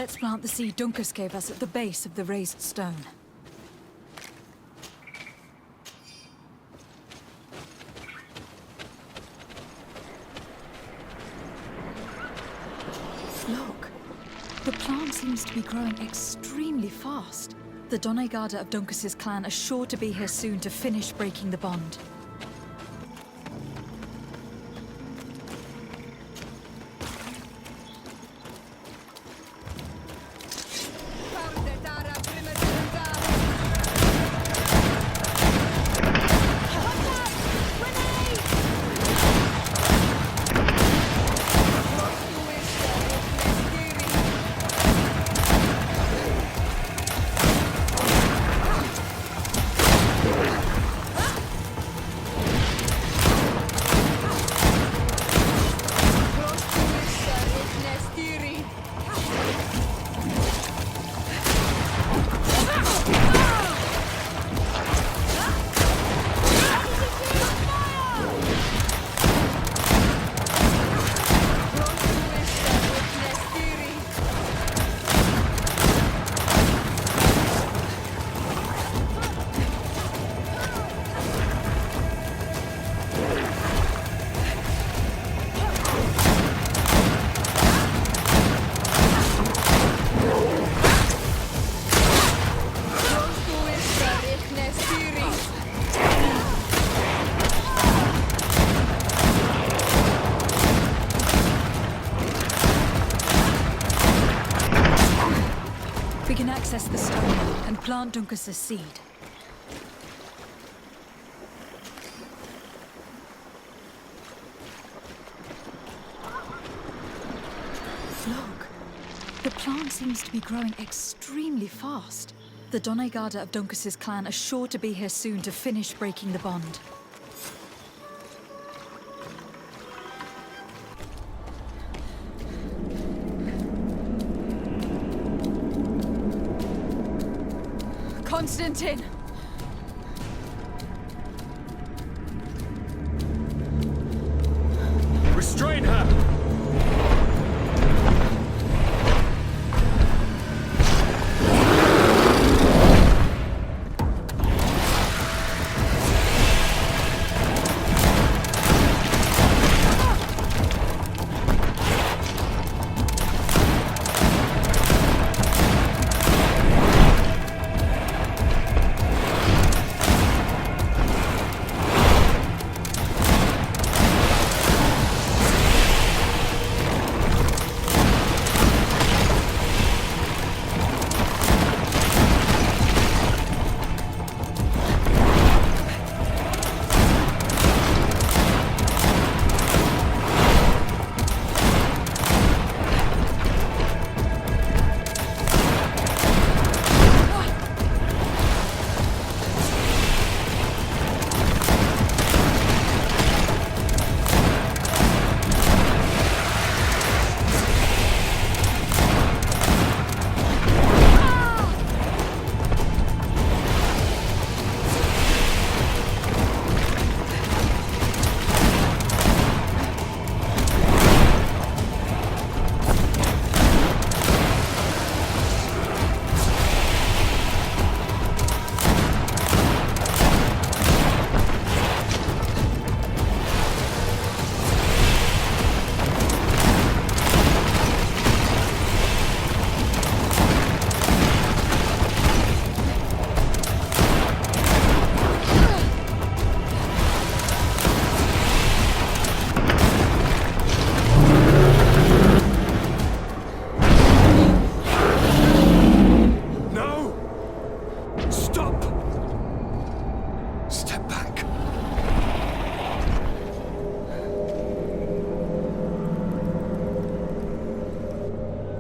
Let's plant the seed Dunkus gave us at the base of the raised stone. Look, the plant seems to be growing extremely fast. The Doneigada of Dunkus's clan are sure to be here soon to finish breaking the bond. We can access the stone and plant Dunkus's seed. Look, the plant seems to be growing extremely fast. The Doneigada of Dunkus's clan are sure to be here soon to finish breaking the bond. Constantine! Restrain her!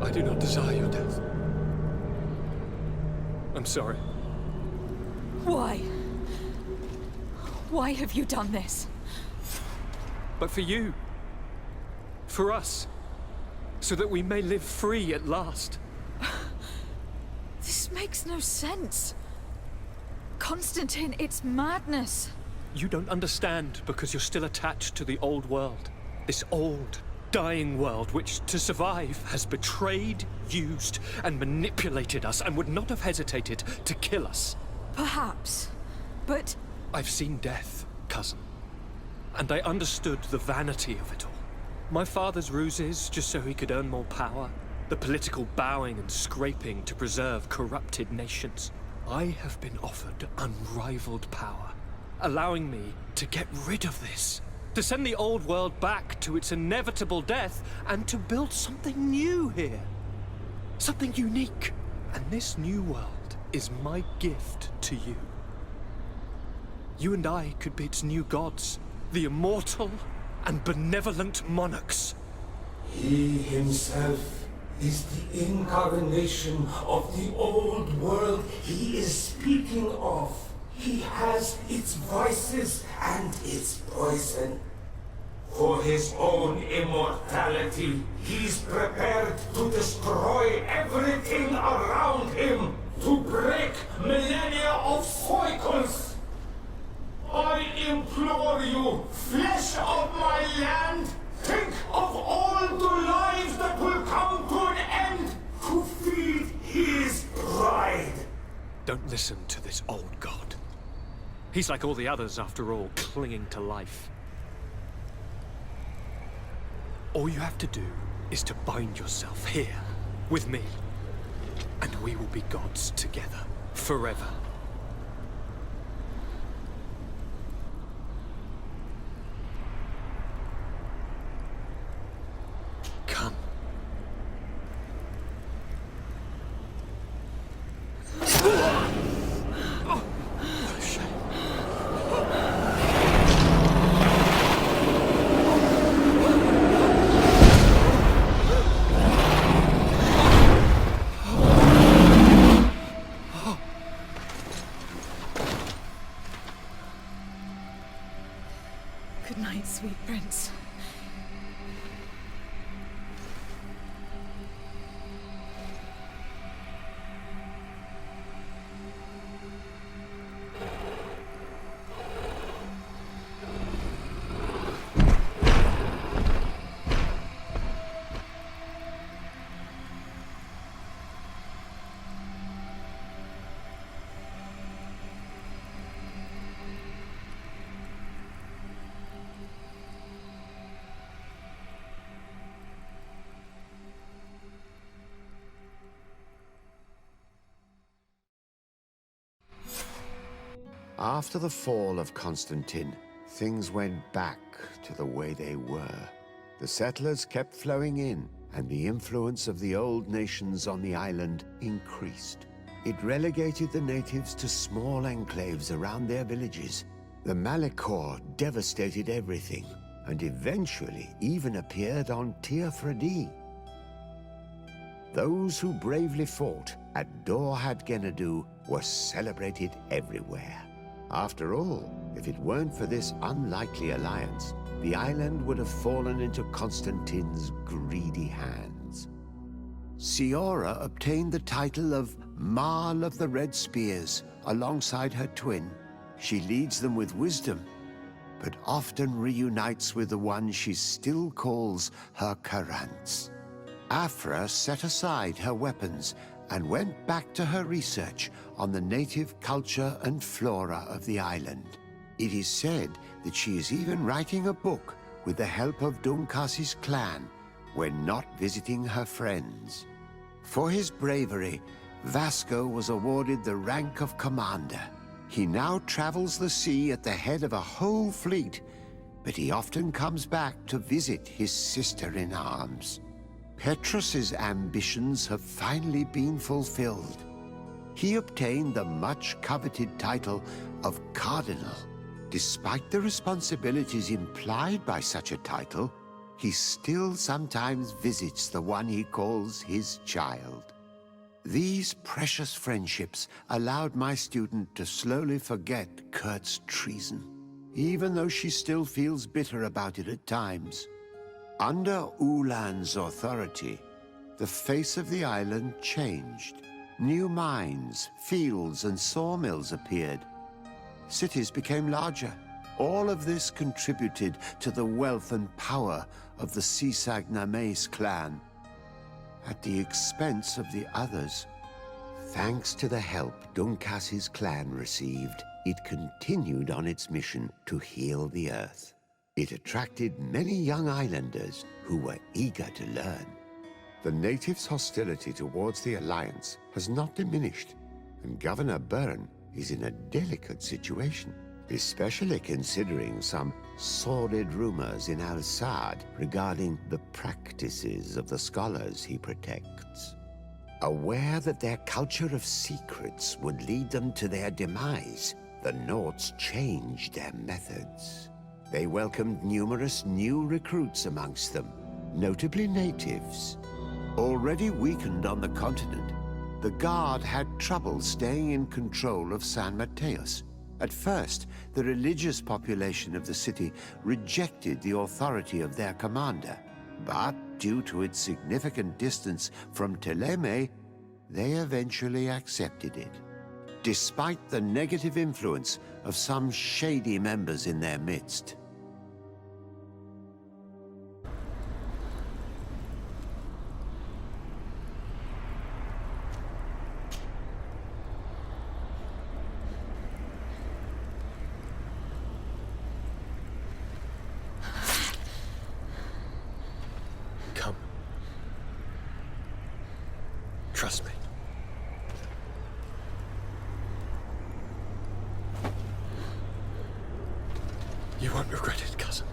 I do not desire your death. I'm sorry. Why? Why have you done this? But for you. For us. So that we may live free at last. This makes no sense. Constantine, it's madness. You don't understand because you're still attached to the old world. This old, dying world which, to survive, has betrayed, used, and manipulated us and would not have hesitated to kill us. Perhaps. But I've seen death, cousin. And I understood the vanity of it all. My father's ruses just so he could earn more power. The political bowing and scraping to preserve corrupted nations. I have been offered unrivaled power, allowing me to get rid of this. To send the old world back to its inevitable death and to build something new here. Something unique. And this new world is my gift to you. You and I could be its new gods, the immortal and benevolent monarchs. He himself is the incarnation of the old world he is speaking of. He has its vices and its poison. For his own immortality, he's prepared to destroy everything around him, to break millennia of cycles. I implore you, flesh of my land, think of all the lives that will come to an end to feed his pride. Don't listen to this old god. He's like all the others, after all, clinging to life. All you have to do is to bind yourself here, with me, and we will be gods together, forever. Come. Oh, what a shame. good night, sweet prince. After the fall of Constantine, things went back to the way they were. The settlers kept flowing in, and the influence of the old nations on the island increased. It relegated the natives to small enclaves around their villages. The Malachor devastated everything, and eventually even appeared on Tir Fredi. Those who bravely fought at Dor had Gennadu were celebrated everywhere. After all, if it weren't for this unlikely alliance, the island would have fallen into Constantine's greedy hands. Siora obtained the title of Marl of the Red Spears alongside her twin. She leads them with wisdom, but often reunites with the one she still calls her Karants. Afra set aside her weapons and went back to her research on the native culture and flora of the island. It is said that she is even writing a book with the help of Dunkasi's clan when not visiting her friends. For his bravery, Vasco was awarded the rank of commander. He now travels the sea at the head of a whole fleet, but he often comes back to visit his sister-in-arms. Petrus's ambitions have finally been fulfilled. He obtained the much-coveted title of Cardinal. Despite the responsibilities implied by such a title, he still sometimes visits the one he calls his child. These precious friendships allowed my student to slowly forget Kurt's treason, even though she still feels bitter about it at times. Under Ulan's authority, the face of the island changed. New mines, fields, and sawmills appeared. Cities became larger, All of this contributed to the wealth and power of the Sisag-Names clan, at the expense of the others. Thanks to the help Dunkas's clan received, it continued on its mission to heal the Earth. It attracted many young islanders who were eager to learn. The natives' hostility towards the Alliance has not diminished, and Governor Byrne is in a delicate situation, especially considering some sordid rumors in Al-Sad regarding the practices of the scholars he protects. Aware that their culture of secrets would lead them to their demise, the Nords changed their methods. They welcomed numerous new recruits amongst them, notably natives. Already weakened on the continent, the Guard had trouble staying in control of San Mateos. At first, the religious population of the city rejected the authority of their commander, but due to its significant distance from Teleme, they eventually accepted it, despite the negative influence of some shady members in their midst. Come. Trust me. You won't regret it, cousin.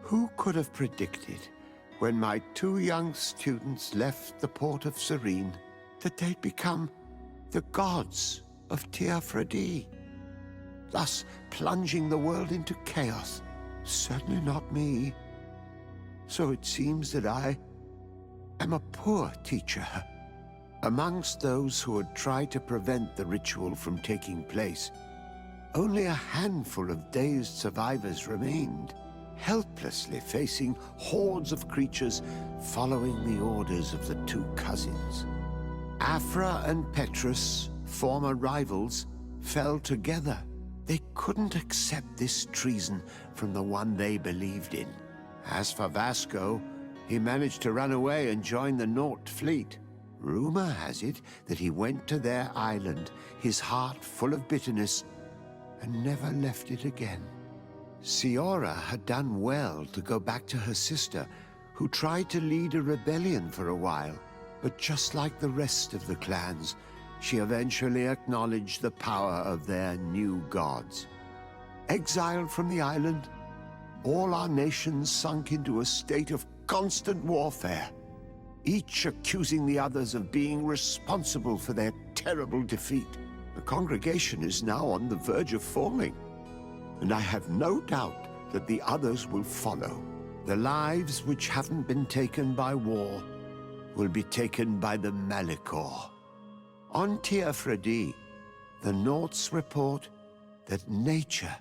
Who could have predicted, when my two young students left the port of Serene, that they'd become the gods of Teofredi, thus plunging the world into chaos? Certainly not me. So it seems that I am a poor teacher. Amongst those who had tried to prevent the ritual from taking place, only a handful of dazed survivors remained, helplessly facing hordes of creatures following the orders of the two cousins. Afra and Petrus, former rivals, fell together. They couldn't accept this treason from the one they believed in. As for Vasco, he managed to run away and join the Nort fleet. Rumor has it that he went to their island, his heart full of bitterness, and never left it again. Siora had done well to go back to her sister, who tried to lead a rebellion for a while, but just like the rest of the clans, she eventually acknowledged the power of their new gods. Exiled from the island, all our nations sunk into a state of constant warfare, each accusing the others of being responsible for their terrible defeat. The congregation is now on the verge of falling, and I have no doubt that the others will follow. The lives which haven't been taken by war will be taken by the Malicor. On Teofredi, the Norts report that nature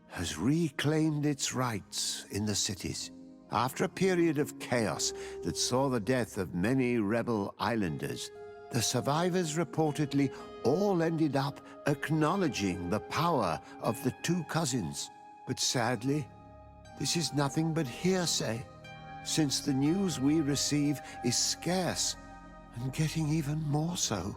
has reclaimed its rights in the cities. After a period of chaos that saw the death of many rebel islanders, the survivors reportedly all ended up acknowledging the power of the two cousins. But sadly, this is nothing but hearsay, since the news we receive is scarce and getting even more so.